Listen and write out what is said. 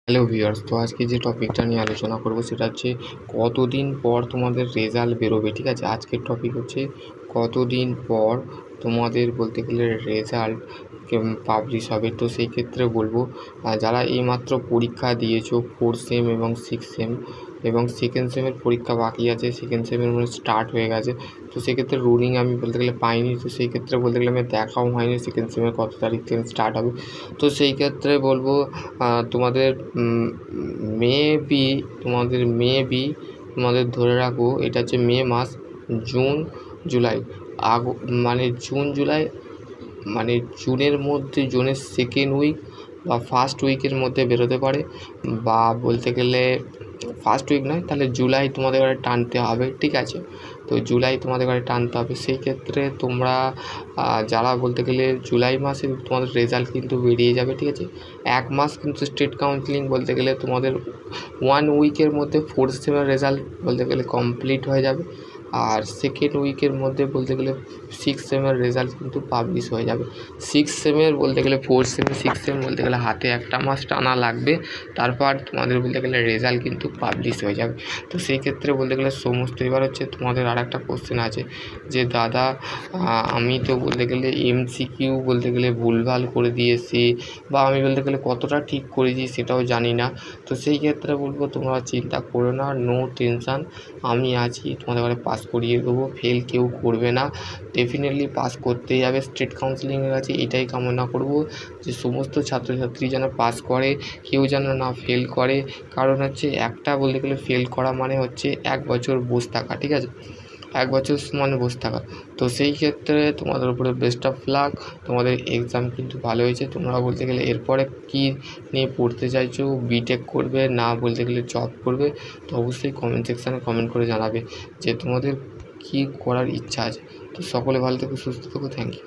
Hello viewers, তো আজকে যে টপিকটা নিয়ে আলোচনা করব সেটা হচ্ছে কতদিন পর তোমাদের রেজাল্ট বেরোবে। ঠিক আছে, আজকের টপিক হচ্ছে কতদিন পর তোমাদের বলতে গেলে রেজাল্ট পাবলিশ হবে। তো সেই ক্ষেত্রে বলবো যারা এইমাত্র পরীক্ষা দিয়েছো 4th সেম এবং 6th সেম এবং সেকেন্ড সেমের পরীক্ষা বাকি আছে, সেকেন্ড সেমের মধ্যে স্টার্ট হয়ে গেছে, তো সেক্ষেত্রে রুলিং আমি বলতে গেলে পাইনি। তো সেই ক্ষেত্রে বলতে গেলে আমি দেখাও হয়নি সেকেন্ড সেমের কত তারিখ থেকে স্টার্ট হবে। তো সেই ক্ষেত্রে বলবো তোমাদের তোমাদের ধরে রাখো এটা হচ্ছে মে মাস, জুন জুলাই জুন জুলাই মানে জুনের মধ্যে, জুনের সেকেন্ড উইক বা ফার্স্ট উইকের মধ্যে বেরোতে পারে, বা বলতে গেলে ফার্স্ট উইক নয় তাহলে জুলাই তোমাদের ঘরে টানতে হবে। ঠিক আছে, তো জুলাই তোমাদের ঘরে টানতে হবে। সেই ক্ষেত্রে তোমরা যারা বলতে গেলে জুলাই মাসে তোমাদের রেজাল্ট কিন্তু বেরিয়ে যাবে। ঠিক আছে, এক মাস কিন্তু স্টেট কাউন্সিলিং বলতে গেলে তোমাদের 1 উইকের মধ্যে 4th সেমের রেজাল্ট বলতে গেলে কমপ্লিট হয়ে যাবে, আর সেকেন্ড উইকের মধ্যে বলতে গেলে 6th সেমের রেজাল্ট কিন্তু পাবলিশ হয়ে যাবে। 6th সেমের বলতে গেলে 4th সেম 6th সেম বলতে গেলে হাতে একটা মাস টানা লাগবে, তারপর তোমাদের বলতে গেলে রেজাল্ট কিন্তু পাবলিশ হয়ে যাবে। তো সেই ক্ষেত্রে বলতে গেলে সমস্ত এবার হচ্ছে তোমাদের আর একটা কোশ্চেন আছে যে দাদা আমি তো বলতে গেলে এমসিকিউ বলতে গেলে ভুলভাল করে দিয়েছি, বা আমি বলতে গেলে কতটা ঠিক করেছি সেটাও জানি না। তো সেই ক্ষেত্রে বলবো তোমরা চিন্তা করো না, নো টেনশান, আমি আছি, তোমাদের ঘরে পাস করিয়ে দেবো, ফেল কেউ করবে না, ডেফিনেটলি পাস করতেই যাবে। স্টেট কাউন্সিলিংয়ের কাছে এটাই কামনা করব যে সমস্ত ছাত্রছাত্রী যেন পাস করে, কেউ যেন না ফেল করে। কারণ হচ্ছে একটা বলতে গেলে ফেল করা মানে হচ্ছে 1 বছর বসে থাকা। ঠিক আছে, 1 বছর মানে বসে থাকা। তো সেই ক্ষেত্রে তোমাদের উপরে বেস্ট অফ লাক, তোমাদের এক্সাম কিন্তু ভালো হয়েছে। তোমরা বলতে গেলে এরপরে কী নিয়ে পড়তে চাইছো, বিটেক করবে না বলতে গেলে জব করবে, তো অবশ্যই কমেন্ট সেকশানে কমেন্ট করে জানাবে যে তোমাদের কী করার ইচ্ছা আছে। তো সকলে ভালো থেকো, সুস্থ থেকো, থ্যাংক ইউ।